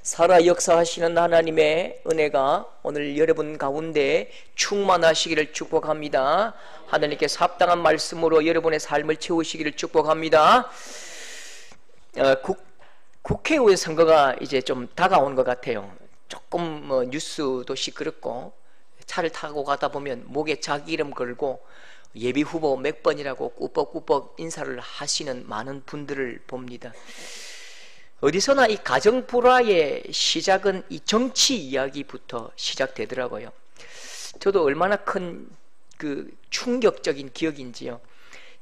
살아 역사하시는 하나님의 은혜가 오늘 여러분 가운데 충만하시기를 축복합니다. 하나님께서 합당한 말씀으로 여러분의 삶을 채우시기를 축복합니다. 국회의원 선거가 이제 좀 다가오는 것 같아요. 조금 뉴스도 시끄럽고 차를 타고 가다 보면 목에 자기 이름 걸고 예비 후보 몇 번이라고 꾸벅꾸벅 인사를 하시는 많은 분들을 봅니다. 어디서나 이 가정 불화의 시작은 이 정치 이야기부터 시작되더라고요. 저도 얼마나 큰 충격적인 기억인지요.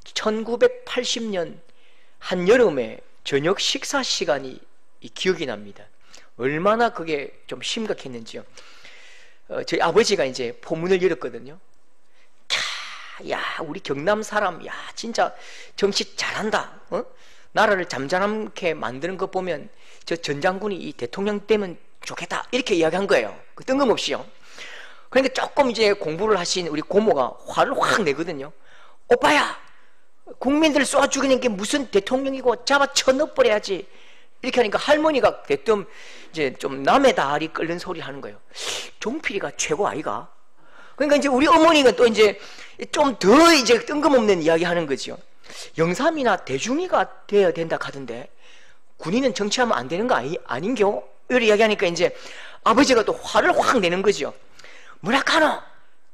1980년 한여름에 저녁 식사 시간이 기억이 납니다. 얼마나 그게 좀 심각했는지요. 저희 아버지가 이제 포문을 열었거든요. 야, 우리 경남 사람, 야, 진짜 정치 잘한다. 나라를 잠잠하게 만드는 거 보면 저 전 장군이 이 대통령 되면 좋겠다. 이렇게 이야기한 거예요. 뜬금없이요. 그러니까 조금 이제 공부를 하신 우리 고모가 화를 확 내거든요. 오빠야, 국민들 쏘아 죽이는 게 무슨 대통령이고 잡아 쳐넣어버려야지. 이렇게 하니까 할머니가 대뜸 이제 좀 남의 다리 끓는 소리 하는 거예요. 종필이가 최고 아이가? 그러니까 이제 우리 어머니가 또 이제 좀 더 이제 뜬금없는 이야기 하는 거죠. 영삼이나 대중이가 돼야 된다 하던데 군인은 정치하면 안 되는 거 아닌겨? 이렇게 이야기하니까 이제 아버지가 또 화를 확 내는 거죠. 뭐라카노?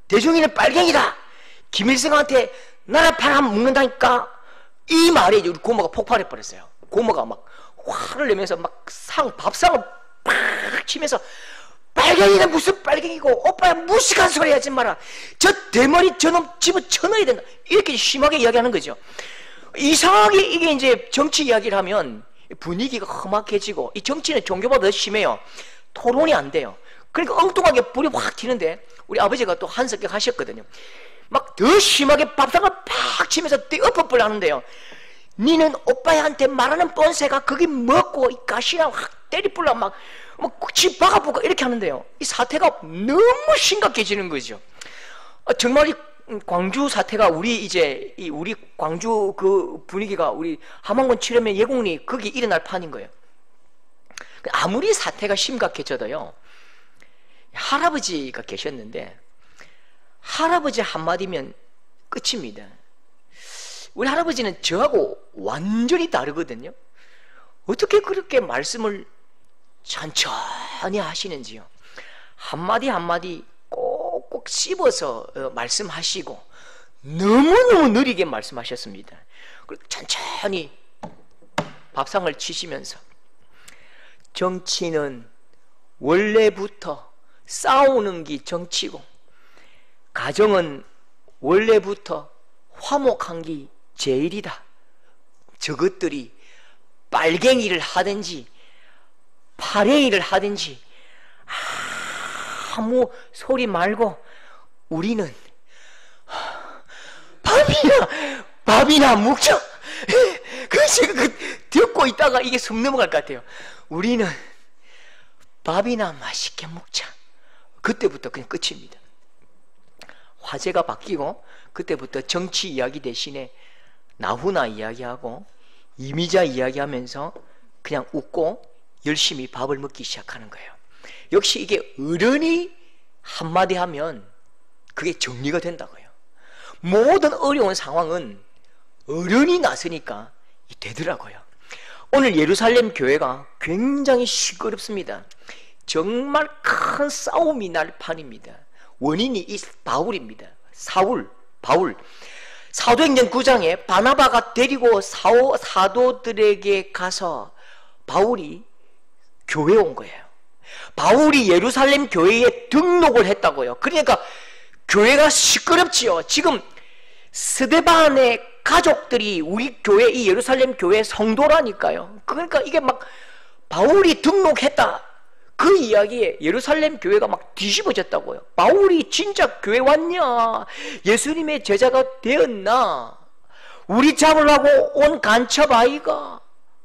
대중이는 빨갱이다. 김일성한테 나라 팔아먹는다니까. 먹는다니까. 이 말에 우리 고모가 폭발해 버렸어요. 고모가 막 화를 내면서 막 밥상을 팍 치면서 빨갱이는 무슨 빨갱이고 오빠야 무식한 소리 하지 마라. 저 대머리 저놈 집어 쳐넣어야 된다. 이렇게 심하게 이야기하는 거죠. 이상하게 이게 이제 정치 이야기를 하면 분위기가 험악해지고, 이 정치는 종교보다 더 심해요. 토론이 안 돼요. 그러니까 엉뚱하게 불이 확 튀는데 우리 아버지가 또 한석격 하셨거든요. 막 더 심하게 밥상을 팍 치면서 엎어버려 하는데요. 니는 오빠한테 말하는 뻔세가 거기 먹고 이 가시나 확 때리불라 막 집 박아보고 이렇게 하는데요. 이 사태가 너무 심각해지는 거죠. 정말 이 광주 사태가 우리 광주 그 분위기가 우리 함안군 칠염의 예공리 거기 일어날 판인 거예요. 아무리 사태가 심각해져도요, 할아버지가 계셨는데 할아버지 한마디면 끝입니다. 우리 할아버지는 저하고 완전히 다르거든요. 어떻게 그렇게 말씀을 천천히 하시는지요. 한마디 한마디 꼭꼭 씹어서 말씀하시고 너무너무 느리게 말씀하셨습니다. 그리고 천천히 밥상을 치시면서 정치는 원래부터 싸우는 게 정치고 가정은 원래부터 화목한 게 제일이다. 저것들이 빨갱이를 하든지 파랭이를 하든지 아무 소리 말고 우리는 밥이나 먹자. 제가 듣고 있다가 이게 숨 넘어갈 것 같아요. 우리는 밥이나 맛있게 먹자. 그때부터 그냥 끝입니다. 화제가 바뀌고 그때부터 정치 이야기 대신에 나훈아 이야기하고 이미자 이야기하면서 그냥 웃고 열심히 밥을 먹기 시작하는 거예요. 역시 이게 어른이 한마디 하면 그게 정리가 된다고요. 모든 어려운 상황은 어른이 나서니까 되더라고요. 오늘 예루살렘 교회가 굉장히 시끄럽습니다. 정말 큰 싸움이 날 판입니다. 원인이 이 바울입니다. 바울. 사도행전 9장에 바나바가 데리고 사도들에게 가서 바울이 교회에 온 거예요. 바울이 예루살렘 교회에 등록을 했다고요. 그러니까 교회가 시끄럽지요. 지금 스데반의 가족들이 우리 교회, 이 예루살렘 교회 성도라니까요. 그러니까 이게 막 바울이 등록했다, 그 이야기에 예루살렘 교회가 막 뒤집어졌다고요. 바울이 진짜 교회 왔냐? 예수님의 제자가 되었나? 우리 잡으려고 온 간첩 아이가?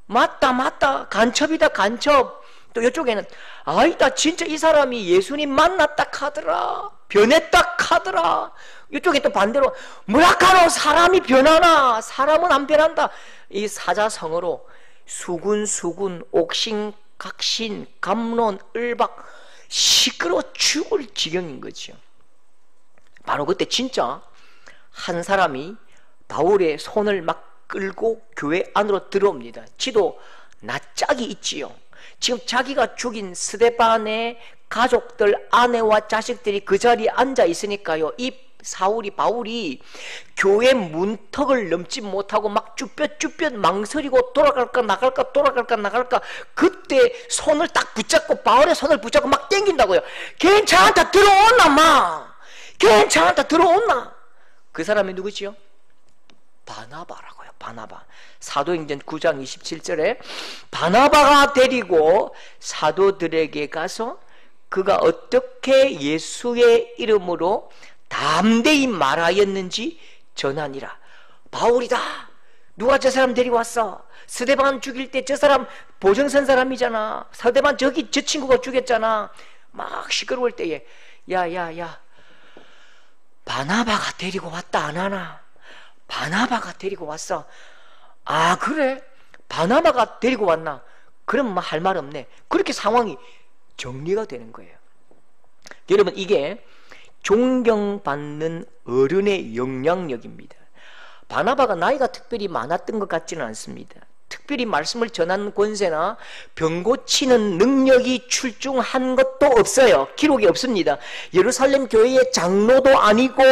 맞다, 간첩이다, 간첩. 또 이쪽에는 아이다, 진짜 이 사람이 예수님 만났다 카더라, 변했다 카더라. 이쪽에 또 반대로 뭐라카노, 사람이 변하나? 사람은 안 변한다. 이 사자성어로 수군 옥신 각신, 감론, 을박 시끄러워 죽을 지경인 거죠. 바로 그때 진짜 한 사람이 바울의 손을 막 끌고 교회 안으로 들어옵니다. 지도 낯짝이 있지요. 지금 자기가 죽인 스데반의 가족들, 아내와 자식들이 그 자리에 앉아 있으니까요, 이 바울이 교회 문턱을 넘지 못하고 막 쭈뼛쭈뼛 망설이고 돌아갈까 나갈까 그때 손을 딱 붙잡고, 바울의 손을 붙잡고 막 땡긴다고요. 괜찮다, 들어오나 마, 괜찮다, 들어오나. 그 사람이 누구지요? 바나바라고요. 바나바. 사도행전 9장 27절에 바나바가 데리고 사도들에게 가서 그가 어떻게 예수의 이름으로 담대히 말하였는지 전하니라. 바울이다. 누가 저 사람 데리고 왔어? 스데반 죽일 때 저 사람 보정선 사람이잖아. 스데반 저 친구가 죽였잖아. 막 시끄러울 때에 야 바나바가 데리고 왔다 안 하나? 바나바가 데리고 왔어. 아 그래? 바나바가 데리고 왔나? 그럼 뭐 할 말 없네. 그렇게 상황이 정리가 되는 거예요. 여러분, 이게 존경받는 어른의 영향력입니다. 바나바가 나이가 특별히 많았던 것 같지는 않습니다. 특별히 말씀을 전하는 권세나 병 고치는 능력이 출중한 것도 없어요. 기록이 없습니다. 예루살렘 교회의 장로도 아니고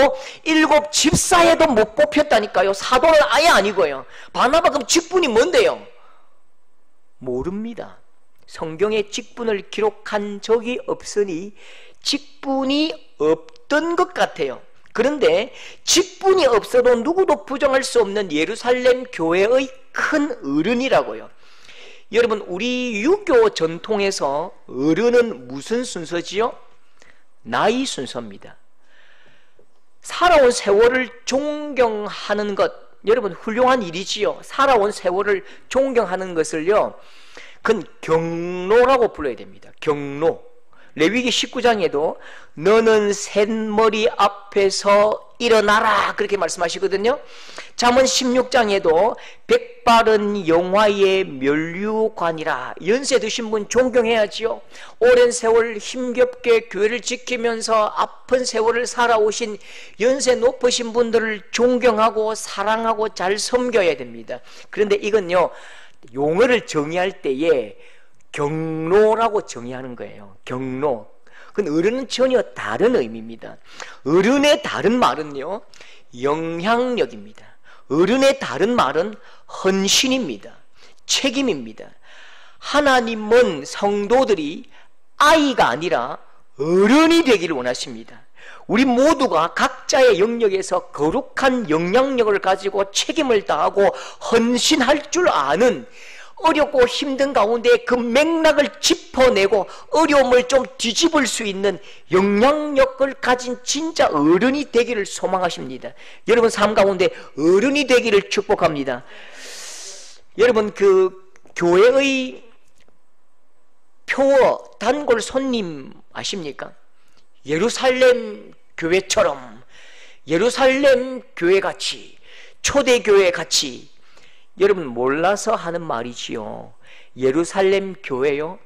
7 집사에도 못 뽑혔다니까요. 사도는 아예 아니고요. 바나바 그럼 직분이 뭔데요? 모릅니다. 성경에 직분을 기록한 적이 없으니 직분이 없던 것 같아요. 그런데 직분이 없어도 누구도 부정할 수 없는 예루살렘 교회의 큰 어른이라고요. 여러분, 우리 유교 전통에서 어른은 무슨 순서지요? 나이 순서입니다. 살아온 세월을 존경하는 것, 여러분 훌륭한 일이지요. 살아온 세월을 존경하는 것을요, 그건 경로라고 불러야 됩니다. 경로. 레위기 19장에도 너는 셋머리 앞에서 일어나라 그렇게 말씀하시거든요. 잠언 16장에도 백발은 영화의 면류관이라. 연세 드신 분 존경해야지요. 오랜 세월 힘겹게 교회를 지키면서 아픈 세월을 살아오신 연세 높으신 분들을 존경하고 사랑하고 잘 섬겨야 됩니다. 그런데 이건요, 용어를 정의할 때에 경로라고 정의하는 거예요. 경로. 그건 어른은 전혀 다른 의미입니다. 어른의 다른 말은요, 영향력입니다. 어른의 다른 말은 헌신입니다. 책임입니다. 하나님은 성도들이 아이가 아니라 어른이 되기를 원하십니다. 우리 모두가 각자의 영역에서 거룩한 영향력을 가지고 책임을 다하고 헌신할 줄 아는, 어렵고 힘든 가운데 그 맥락을 짚어내고 어려움을 좀 뒤집을 수 있는 영향력을 가진 진짜 어른이 되기를 소망하십니다. 여러분 삶 가운데 어른이 되기를 축복합니다. 여러분, 그 교회의 표어 단골 손님 아십니까? 예루살렘 교회처럼, 예루살렘 교회같이, 초대교회 같이. 여러분 몰라서 하는 말이지요. 예루살렘 교회요,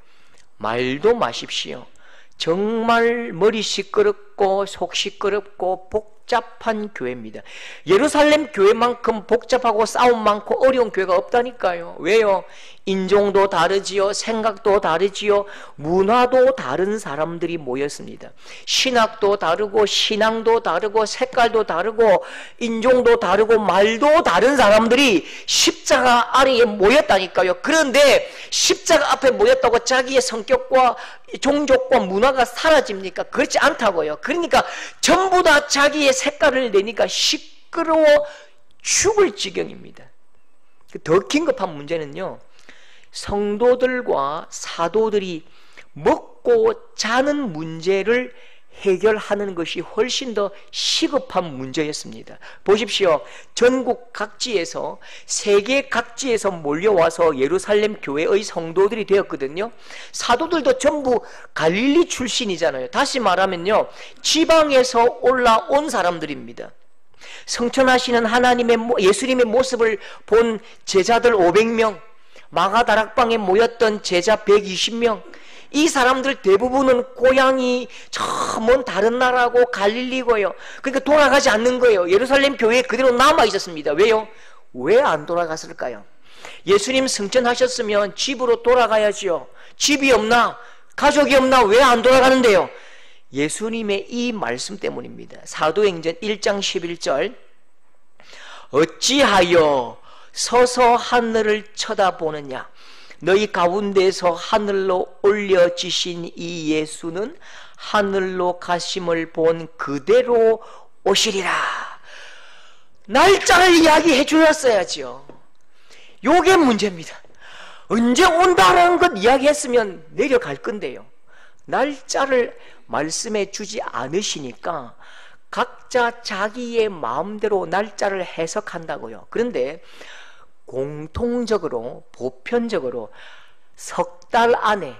말도 마십시오. 정말 머리 시끄럽고 속 시끄럽고 복잡한 교회입니다. 예루살렘 교회만큼 복잡하고 싸움 많고 어려운 교회가 없다니까요. 왜요? 인종도 다르지요, 생각도 다르지요, 문화도 다른 사람들이 모였습니다. 신학도 다르고 신앙도 다르고 색깔도 다르고 인종도 다르고 말도 다른 사람들이 십자가 아래에 모였다니까요. 그런데 십자가 앞에 모였다고 자기의 성격과 종족과 문화가 사라집니까? 그렇지 않다고요. 그러니까 전부 다 자기의 색깔을 내니까 시끄러워 죽을 지경입니다. 더 긴급한 문제는요, 성도들과 사도들이 먹고 자는 문제를 해결하는 것이 훨씬 더 시급한 문제였습니다. 보십시오. 전국 각지에서, 세계 각지에서 몰려와서 예루살렘 교회의 성도들이 되었거든요. 사도들도 전부 갈릴리 출신이잖아요. 다시 말하면요, 지방에서 올라온 사람들입니다. 성천하시는 하나님의, 예수님의 모습을 본 제자들 500명, 마가다락방에 모였던 제자 120명, 이 사람들 대부분은 고향이 저 먼 다른 나라고 갈릴리고요. 그러니까 돌아가지 않는 거예요. 예루살렘 교회에 그대로 남아 있었습니다. 왜요? 왜 안 돌아갔을까요? 예수님 승천하셨으면 집으로 돌아가야지요. 집이 없나? 가족이 없나? 왜 안 돌아가는데요? 예수님의 이 말씀 때문입니다. 사도행전 1장 11절, 어찌하여 서서 하늘을 쳐다보느냐? 너희 가운데서 하늘로 올려지신 이 예수는 하늘로 가심을 본 그대로 오시리라. 날짜를 이야기해 주었어야지요. 요게 문제입니다. 언제 온다라는 것 이야기했으면 내려갈 건데요. 날짜를 말씀해 주지 않으시니까 각자 자기의 마음대로 날짜를 해석한다고요. 그런데 공통적으로, 보편적으로 석 달 안에,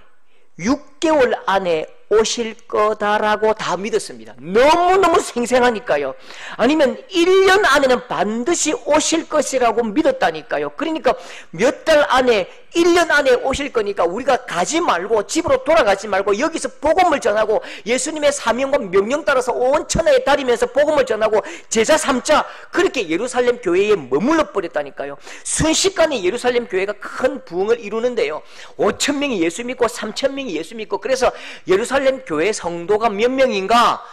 6개월 안에 오실 거다라고 다 믿었습니다. 너무너무 생생하니까요. 아니면 1년 안에는 반드시 오실 것이라고 믿었다니까요. 그러니까 몇 달 안에, 1년 안에 오실 거니까 우리가 가지 말고, 집으로 돌아가지 말고 여기서 복음을 전하고 예수님의 사명과 명령 따라서 온 천하에 다니면서 복음을 전하고 제자 삼자, 그렇게 예루살렘 교회에 머물러 버렸다니까요. 순식간에 예루살렘 교회가 큰 부흥을 이루는데요. 5,000명이 예수 믿고 3,000명이 예수 믿고, 그래서 예루살렘 교회 성도가 몇 명인가?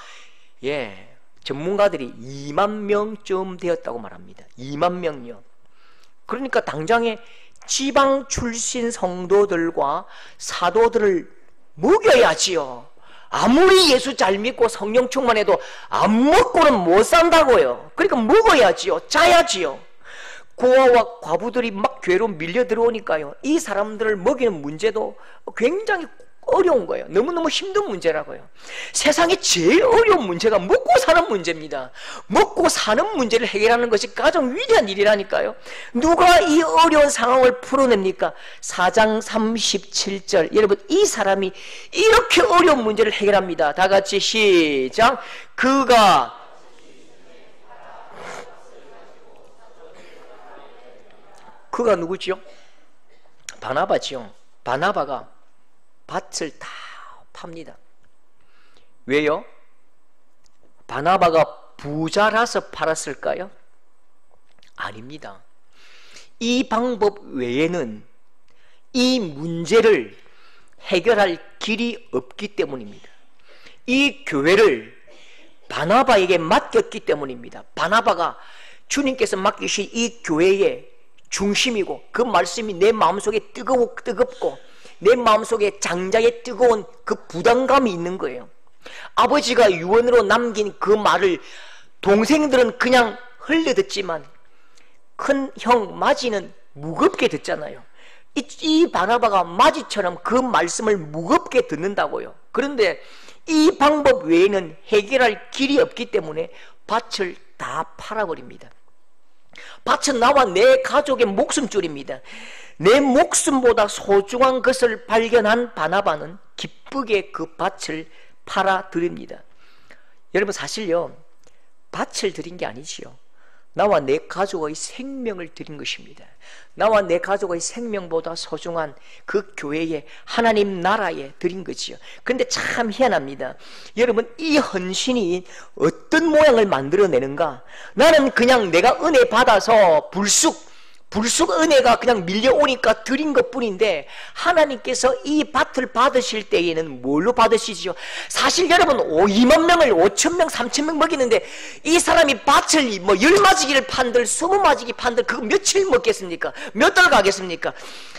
전문가들이 2만 명쯤 되었다고 말합니다. 2만 명요. 그러니까 당장에 지방 출신 성도들과 사도들을 먹여야지요. 아무리 예수 잘 믿고 성령 충만해도 안 먹고는 못 산다고요. 그러니까 먹어야지요. 자야지요. 고아와 과부들이 막 교회로 밀려 들어오니까요, 이 사람들을 먹이는 문제도 굉장히 어려운 거예요. 너무너무 힘든 문제라고요. 세상에 제일 어려운 문제가 먹고 사는 문제입니다. 먹고 사는 문제를 해결하는 것이 가장 위대한 일이라니까요. 누가 이 어려운 상황을 풀어냅니까? 4장 37절. 여러분, 이 사람이 이렇게 어려운 문제를 해결합니다. 다 같이 시작. 그가 누구지요? 바나바지요. 바나바가 밭을 다 팝니다. 왜요? 바나바가 부자라서 팔았을까요? 아닙니다. 이 방법 외에는 이 문제를 해결할 길이 없기 때문입니다. 이 교회를 바나바에게 맡겼기 때문입니다. 바나바가 주님께서 맡기신 이 교회의 중심이고, 그 말씀이 내 마음속에 뜨겁고 내 마음속에 장자의 뜨거운 그 부담감이 있는 거예요. 아버지가 유언으로 남긴 그 말을 동생들은 그냥 흘려듣지만 큰 형 마지는 무겁게 듣잖아요. 이 바나바가 마지처럼 그 말씀을 무겁게 듣는다고요. 그런데 이 방법 외에는 해결할 길이 없기 때문에 밭을 다 팔아버립니다. 밭은 나와 내 가족의 목숨줄입니다. 내 목숨보다 소중한 것을 발견한 바나바는 기쁘게 그 밭을 팔아드립니다. 여러분, 사실요, 밭을 드린 게 아니지요. 나와 내 가족의 생명을 드린 것입니다. 나와 내 가족의 생명보다 소중한 그 교회에, 하나님 나라에 드린 거지요. 그런데 참 희한합니다. 여러분, 이 헌신이 어떤 모양을 만들어내는가? 나는 그냥 내가 은혜 받아서 불쑥 은혜가 그냥 밀려오니까 드린 것뿐인데, 하나님께서 이 밭을 받으실 때에는 뭘로 받으시지요? 사실 여러분, 2만 명을 5,000명 3,000명 먹이는데 이 사람이 밭을 뭐 10마지기를 판들 20마지기 판들 그거 며칠 먹겠습니까? 몇 달 가겠습니까?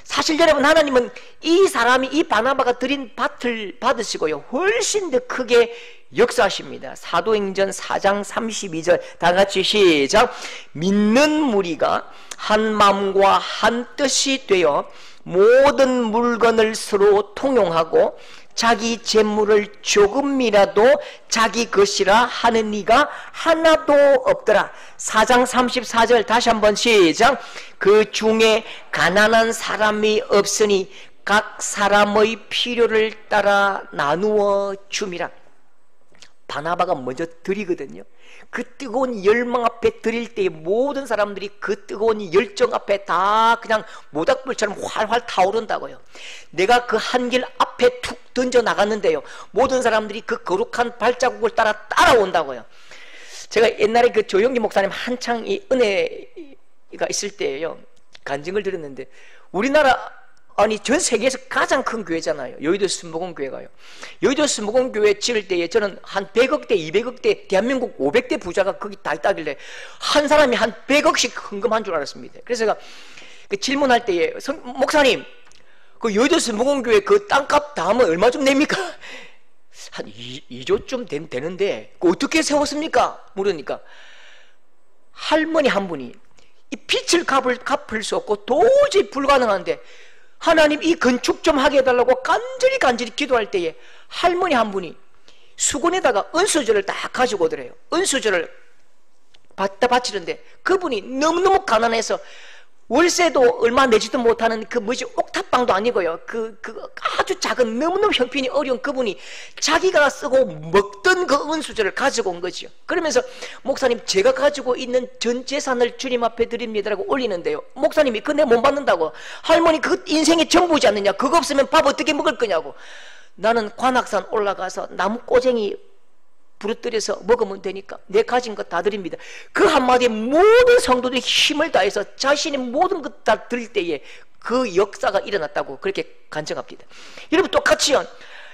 사실 여러분, 하나님은 이 사람이, 이 바나바가 드린 밭을 받으시고요, 훨씬 더 크게 역사하십니다. 사도행전 4장 32절 다 같이 시작. 믿는 무리가 한 마음과 한 뜻이 되어 모든 물건을 서로 통용하고 자기 재물을 조금이라도 자기 것이라 하는 이가 하나도 없더라. 4장 34절 다시 한번 시작. 그 중에 가난한 사람이 없으니 각 사람의 필요를 따라 나누어 줌이라. 바나바가 먼저 드리거든요. 그 뜨거운 열망 앞에 드릴 때에 모든 사람들이 그 뜨거운 열정 앞에 다 그냥 모닥불처럼 활활 타오른다고요. 내가 그 한길 앞에 툭 던져 나갔는데요, 모든 사람들이 그 거룩한 발자국을 따라온다고요. 제가 옛날에 그 조영기 목사님 한창 이 은혜가 있을 때예요, 간증을 들었는데, 우리나라 아니 전 세계에서 가장 큰 교회잖아요, 여의도 순복음교회가요. 여의도 순복음교회 지을 때에 저는 한 100억대 200억대 대한민국 500대 부자가 거기 다 있다길래 한 사람이 한 100억씩 헌금한 줄 알았습니다. 그래서 제가 그 질문할 때에, 목사님 그 여의도 순복음교회 그 땅값 다 하면 얼마 좀 냅니까? 한 2조쯤 되는데 어떻게 세웠습니까? 물으니까 할머니 한 분이 이 빚을 갚을 수 없고 도저히 불가능한데 하나님 이 건축 좀 하게 해달라고 간절히 기도할 때에 할머니 한 분이 수건에다가 은수저를 딱 가지고 오더래요. 은수저를 받다 바치는데 그분이 너무너무 가난해서 월세도 얼마 내지도 못하는 그 옥탑방도 아니고요, 그 아주 작은 너무너무 형편이 어려운 그분이 자기가 쓰고 먹던 그 은수저를 가지고 온 거죠. 그러면서 목사님 제가 가지고 있는 전 재산을 주님 앞에 드립니다라고 올리는데요, 목사님이 그거 내 못 받는다고. 할머니 그 인생의 전부지 않느냐, 그거 없으면 밥 어떻게 먹을 거냐고. 나는 관악산 올라가서 나무 꼬쟁이 부러뜨려서 먹으면 되니까 내 가진 것 다 드립니다. 그 한마디에 모든 성도들이 힘을 다해서 자신의 모든 것 다 드릴 때에 그 역사가 일어났다고 그렇게 간증합니다. 여러분 똑같이요,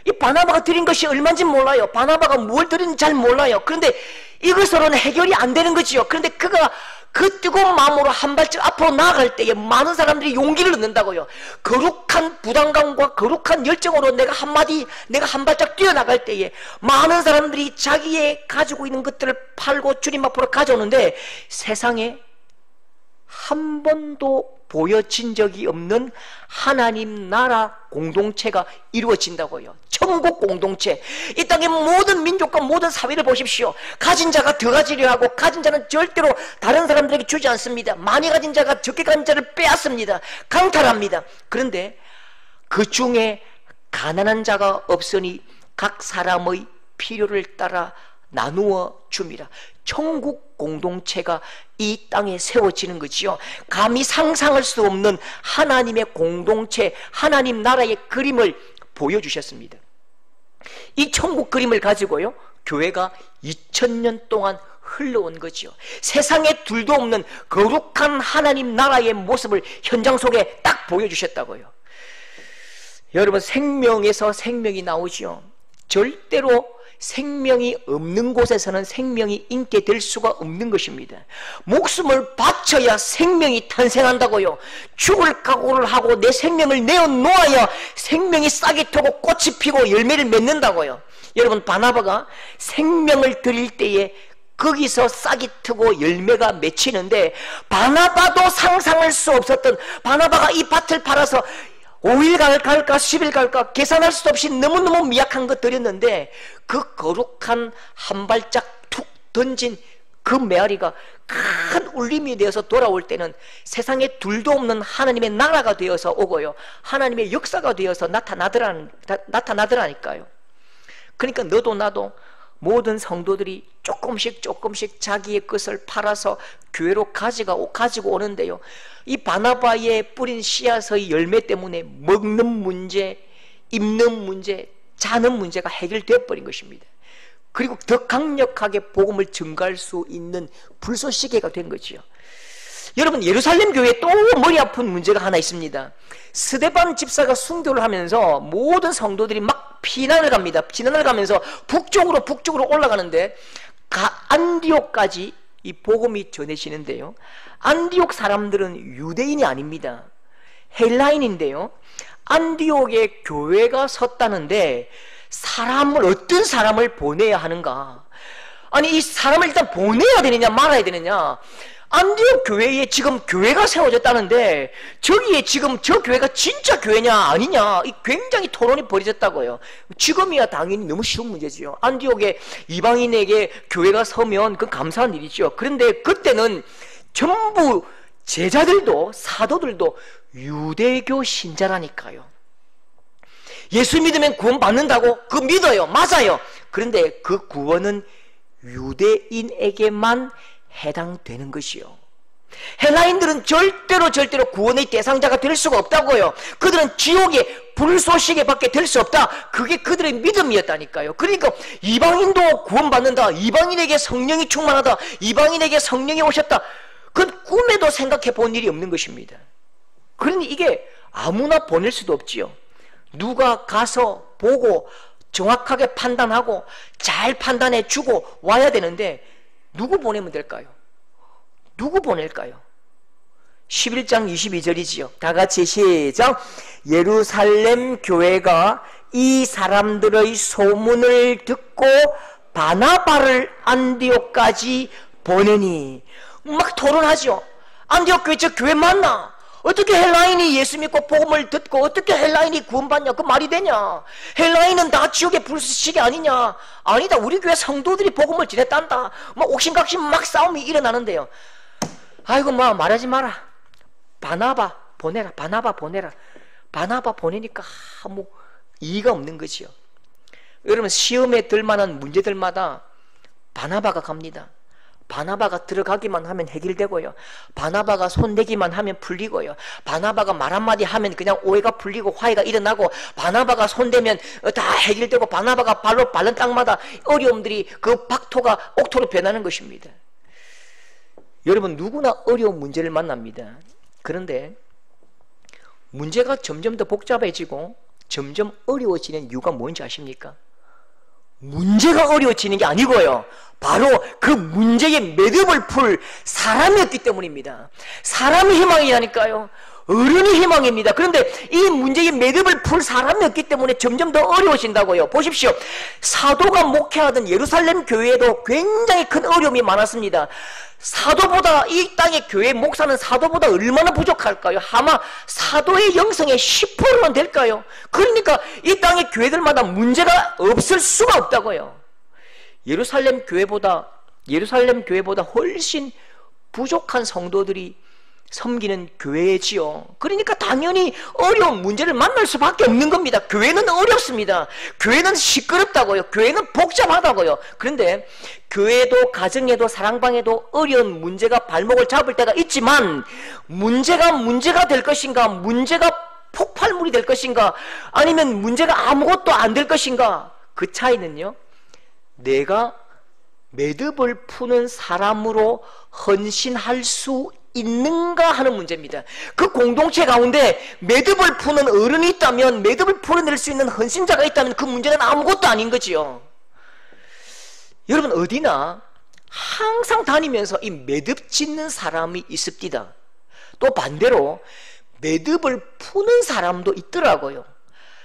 이 바나바가 드린 것이 얼마인지 몰라요. 바나바가 뭘 드렸는지 잘 몰라요. 그런데 이것으로는 해결이 안 되는 거지요. 그런데 그가 그 뜨거운 마음으로 한 발짝 앞으로 나아갈 때에 많은 사람들이 용기를 얻는다고요. 거룩한 부담감과 거룩한 열정으로 내가 한 발짝 뛰어나갈 때에 많은 사람들이 자기의 가지고 있는 것들을 팔고 주님 앞으로 가져오는데 세상에 한 번도 보여진 적이 없는 하나님 나라 공동체가 이루어진다고요. 천국 공동체. 이 땅의 모든 민족과 모든 사회를 보십시오. 가진 자가 더 가지려 하고 가진 자는 절대로 다른 사람들에게 주지 않습니다. 많이 가진 자가 적게 가진 자를 빼앗습니다. 강탈합니다. 그런데 그 중에 가난한 자가 없으니 각 사람의 필요를 따라 나누어 줍니다. 천국 공동체가 이 땅에 세워지는 거지요. 감히 상상할 수 없는 하나님의 공동체, 하나님 나라의 그림을 보여주셨습니다. 이 천국 그림을 가지고요, 교회가 2000년 동안 흘러온 거지요. 세상에 둘도 없는 거룩한 하나님 나라의 모습을 현장 속에 딱 보여주셨다고요. 여러분, 생명에서 생명이 나오지요. 절대로 생명이 없는 곳에서는 생명이 있게 될 수가 없는 것입니다. 목숨을 바쳐야 생명이 탄생한다고요. 죽을 각오를 하고 내 생명을 내어놓아야 생명이 싹이 트고 꽃이 피고 열매를 맺는다고요. 여러분, 바나바가 생명을 드릴 때에 거기서 싹이 트고 열매가 맺히는데, 바나바도 상상할 수 없었던, 바나바가 이 밭을 팔아서 5일 갈까 10일 갈까 계산할 수 없이 너무너무 미약한 것 드렸는데, 그 거룩한 한 발짝 툭 던진 그 메아리가 큰 울림이 되어서 돌아올 때는 세상에 둘도 없는 하나님의 나라가 되어서 오고요, 하나님의 역사가 되어서 나타나더라니까요. 그러니까 너도 나도 모든 성도들이 조금씩 자기의 것을 팔아서 교회로 가지고 오는데요, 이 바나바의 뿌린 씨앗의 열매 때문에 먹는 문제, 입는 문제, 자는 문제가 해결되어 버린 것입니다. 그리고 더 강력하게 복음을 증가할 수 있는 불쏘시개가 된 거지요. 여러분, 예루살렘 교회에 또 머리 아픈 문제가 하나 있습니다. 스데반 집사가 순교를 하면서 모든 성도들이 막 피난을 갑니다. 피난을 가면서 북쪽으로 올라가는데 안디옥까지 이 복음이 전해지는데요, 안디옥 사람들은 유대인이 아닙니다. 헬라인인데요, 안디옥에 교회가 섰다는데 어떤 사람을 보내야 하는가? 아니, 이 사람을 일단 보내야 되느냐 말아야 되느냐? 안디옥 교회에 지금 교회가 세워졌다는데 저기에 지금 저 교회가 진짜 교회냐 아니냐, 이 굉장히 토론이 벌어졌다고요. 지금이야 당연히 너무 쉬운 문제지요. 안디옥에 이방인에게 교회가 서면 그건 감사한 일이죠. 그런데 그때는 전부 제자들도 사도들도 유대교 신자라니까요. 예수 믿으면 구원 받는다고? 그거 믿어요. 맞아요. 그런데 그 구원은 유대인에게만 해당되는 것이요. 헬라인들은 절대로 구원의 대상자가 될 수가 없다고요. 그들은 지옥의 불쏘시개 밖에 될 수 없다. 그게 그들의 믿음이었다니까요. 그러니까 이방인도 구원받는다, 이방인에게 성령이 충만하다, 이방인에게 성령이 오셨다, 그건 꿈에도 생각해 본 일이 없는 것입니다. 그러니 이게 아무나 보낼 수도 없지요. 누가 가서 보고 정확하게 판단하고 잘 판단해 주고 와야 되는데 누구 보내면 될까요? 누구 보낼까요? 11장 22절이지요. 다 같이 시작. 예루살렘 교회가 이 사람들의 소문을 듣고 바나바를 안디옥까지 보내니, 막 토론하죠. 안디옥 교회, 저 교회 맞나? 어떻게 헬라인이 예수 믿고 복음을 듣고 어떻게 헬라인이 구원받냐? 그 말이 되냐? 헬라인은 다 지옥의 불쏘시개 아니냐? 아니다, 우리 교회 성도들이 복음을 전했단다. 막 옥신각신 막 싸움이 일어나는데요. 아이고, 뭐 말하지 마라. 바나바 보내라. 바나바 보내라. 바나바 보내니까 아무 이의가 없는 거지요. 여러분, 시험에 들만한 문제들마다 바나바가 갑니다. 바나바가 들어가기만 하면 해결되고요. 바나바가 손대기만 하면 풀리고요. 바나바가 말 한마디 하면 그냥 오해가 풀리고 화해가 일어나고, 바나바가 손대면 다 해결되고, 바나바가 발로 밟는 땅마다 어려움들이 그 박토가 옥토로 변하는 것입니다. 여러분, 누구나 어려운 문제를 만납니다. 그런데 문제가 점점 더 복잡해지고 점점 어려워지는 이유가 뭔지 아십니까? 문제가 어려워지는 게 아니고요, 바로 그 문제의 매듭을 풀 사람이 없기 때문입니다. 사람이 희망이라니까요. 어른이 희망입니다. 그런데 이 문제의 매듭을 풀 사람이 없기 때문에 점점 더 어려워진다고요. 보십시오. 사도가 목회하던 예루살렘 교회에도 굉장히 큰 어려움이 많았습니다. 사도보다, 이 땅의 교회 목사는 사도보다 얼마나 부족할까요? 아마 사도의 영성의 10%만 될까요? 그러니까 이 땅의 교회들마다 문제가 없을 수가 없다고요. 예루살렘 교회보다 훨씬 부족한 성도들이 섬기는 교회지요. 그러니까 당연히 어려운 문제를 만날 수밖에 없는 겁니다. 교회는 어렵습니다. 교회는 시끄럽다고요. 교회는 복잡하다고요. 그런데 교회도, 가정에도, 사랑방에도 어려운 문제가 발목을 잡을 때가 있지만, 문제가 될 것인가, 문제가 폭발물이 될 것인가, 아니면 문제가 아무것도 안 될 것인가, 그 차이는요, 내가 매듭을 푸는 사람으로 헌신할 수 있는가 하는 문제입니다. 그 공동체 가운데 매듭을 푸는 어른이 있다면, 매듭을 풀어낼 수 있는 헌신자가 있다면 그 문제는 아무것도 아닌 거지요. 여러분, 어디나 항상 다니면서 이 매듭 짓는 사람이 있습니다. 또 반대로 매듭을 푸는 사람도 있더라고요.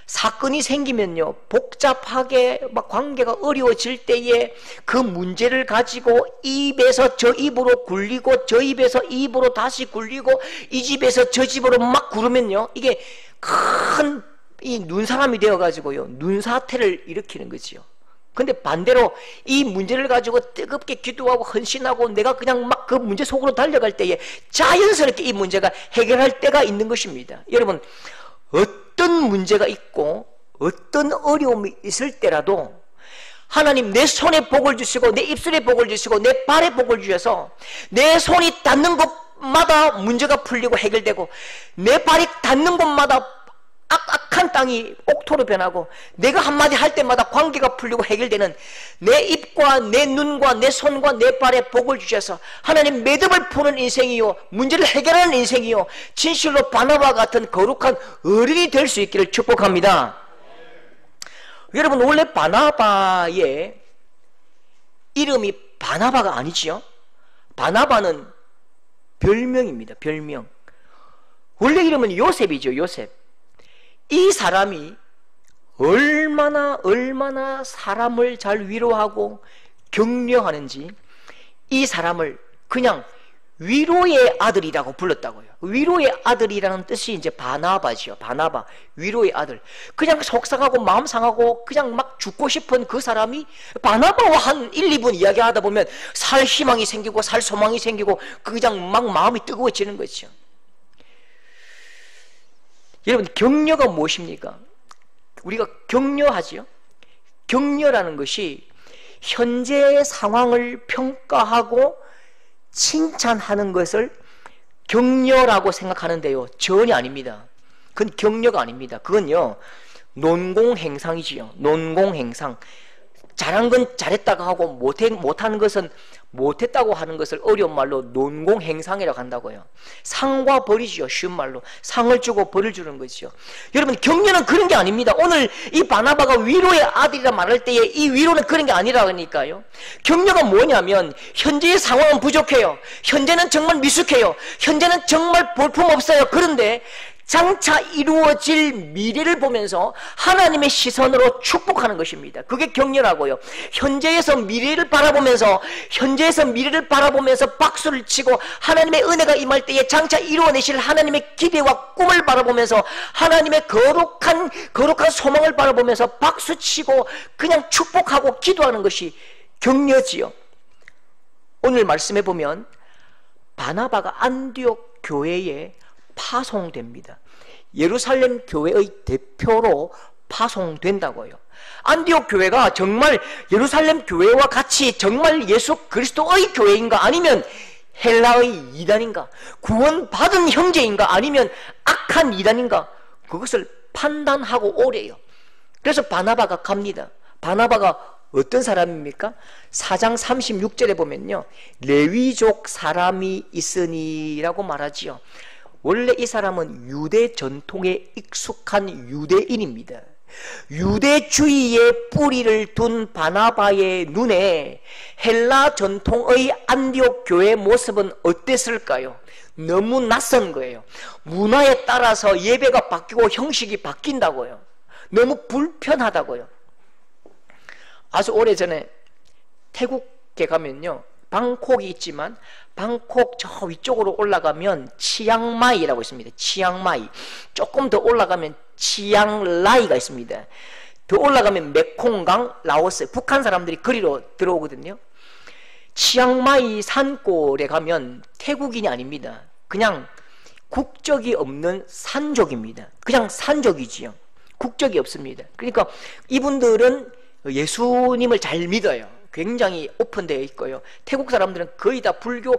사건이 생기면요, 복잡하게 막 관계가 어려워질 때에 그 문제를 가지고 입에서 저 입으로 굴리고, 저 입에서 이 입으로 다시 굴리고, 이 집에서 저 집으로 막 구르면요, 이게 큰 이 눈사람이 되어가지고요, 눈사태를 일으키는 거지요. 근데 반대로 이 문제를 가지고 뜨겁게 기도하고 헌신하고 내가 그냥 막 그 문제 속으로 달려갈 때에 자연스럽게 이 문제가 해결할 때가 있는 것입니다. 여러분, 어떤 문제가 있고 어떤 어려움이 있을 때라도 하나님, 내 손에 복을 주시고 내 입술에 복을 주시고 내 발에 복을 주셔서 내 손이 닿는 곳마다 문제가 풀리고 해결되고, 내 발이 닿는 곳마다 악한 땅이 옥토로 변하고, 내가 한마디 할 때마다 관계가 풀리고 해결되는, 내 입과 내 눈과 내 손과 내 발에 복을 주셔서 하나님 매듭을 푸는 인생이요, 문제를 해결하는 인생이요, 진실로 바나바 같은 거룩한 어른이 될 수 있기를 축복합니다. 여러분, 원래 바나바의 이름이 바나바가 아니지요. 바나바는 별명입니다. 별명. 원래 이름은 요셉이죠. 요셉. 이 사람이 얼마나 사람을 잘 위로하고 격려하는지, 이 사람을 그냥 위로의 아들이라고 불렀다고요. 위로의 아들이라는 뜻이 이제 바나바지요. 바나바, 위로의 아들. 그냥 속상하고 마음 상하고 그냥 막 죽고 싶은 그 사람이 바나바와 한 1, 2분 이야기하다 보면 살 희망이 생기고 살 소망이 생기고 그냥 막 마음이 뜨거워지는 거죠. 여러분, 격려가 무엇입니까? 우리가 격려하지요. 격려라는 것이 현재의 상황을 평가하고 칭찬하는 것을 격려라고 생각하는데요, 전혀 아닙니다. 그건 격려가 아닙니다. 그건요, 논공행상이지요. 논공행상. 잘한 건 잘했다고 하고 못하는 것은 못했다고 하는 것을 어려운 말로 논공행상이라고 한다고요. 상과 벌이지요. 쉬운 말로 상을 주고 벌을 주는 것이죠. 여러분, 격려는 그런 게 아닙니다. 오늘 이 바나바가 위로의 아들이라 말할 때에 이 위로는 그런 게 아니라니까요. 격려가 뭐냐면 현재의 상황은 부족해요. 현재는 정말 미숙해요. 현재는 정말 볼품없어요. 그런데 장차 이루어질 미래를 보면서 하나님의 시선으로 축복하는 것입니다. 그게 격려라고요. 현재에서 미래를 바라보면서 박수를 치고 하나님의 은혜가 임할 때에 장차 이루어내실 하나님의 기대와 꿈을 바라보면서 하나님의 거룩한 소망을 바라보면서 박수치고 그냥 축복하고 기도하는 것이 격려지요. 오늘 말씀해 보면 바나바가 안디옥 교회에 파송됩니다. 예루살렘 교회의 대표로 파송된다고요. 안디옥 교회가 정말 예루살렘 교회와 같이 정말 예수 그리스도의 교회인가, 아니면 헬라의 이단인가, 구원받은 형제인가, 아니면 악한 이단인가, 그것을 판단하고 오래요. 그래서 바나바가 갑니다. 바나바가 어떤 사람입니까? 4장 36절에 보면요, 레위족 사람이 있으니라고 말하지요. 원래 이 사람은 유대 전통에 익숙한 유대인입니다. 유대주의에 뿌리를 둔 바나바의 눈에 헬라 전통의 안디옥 교회의 모습은 어땠을까요? 너무 낯선 거예요. 문화에 따라서 예배가 바뀌고 형식이 바뀐다고요. 너무 불편하다고요. 아주 오래전에 태국에 가면요, 방콕이 있지만 방콕 저 위쪽으로 올라가면 치앙마이라고 있습니다. 치앙마이. 조금 더 올라가면 치앙라이가 있습니다. 더 올라가면 메콩강, 라오스. 북한 사람들이 그리로 들어오거든요. 치앙마이 산골에 가면 태국인이 아닙니다. 그냥 국적이 없는 산족입니다. 그냥 산족이지요. 국적이 없습니다. 그러니까 이분들은 예수님을 잘 믿어요. 굉장히 오픈되어 있고요. 태국 사람들은 거의 다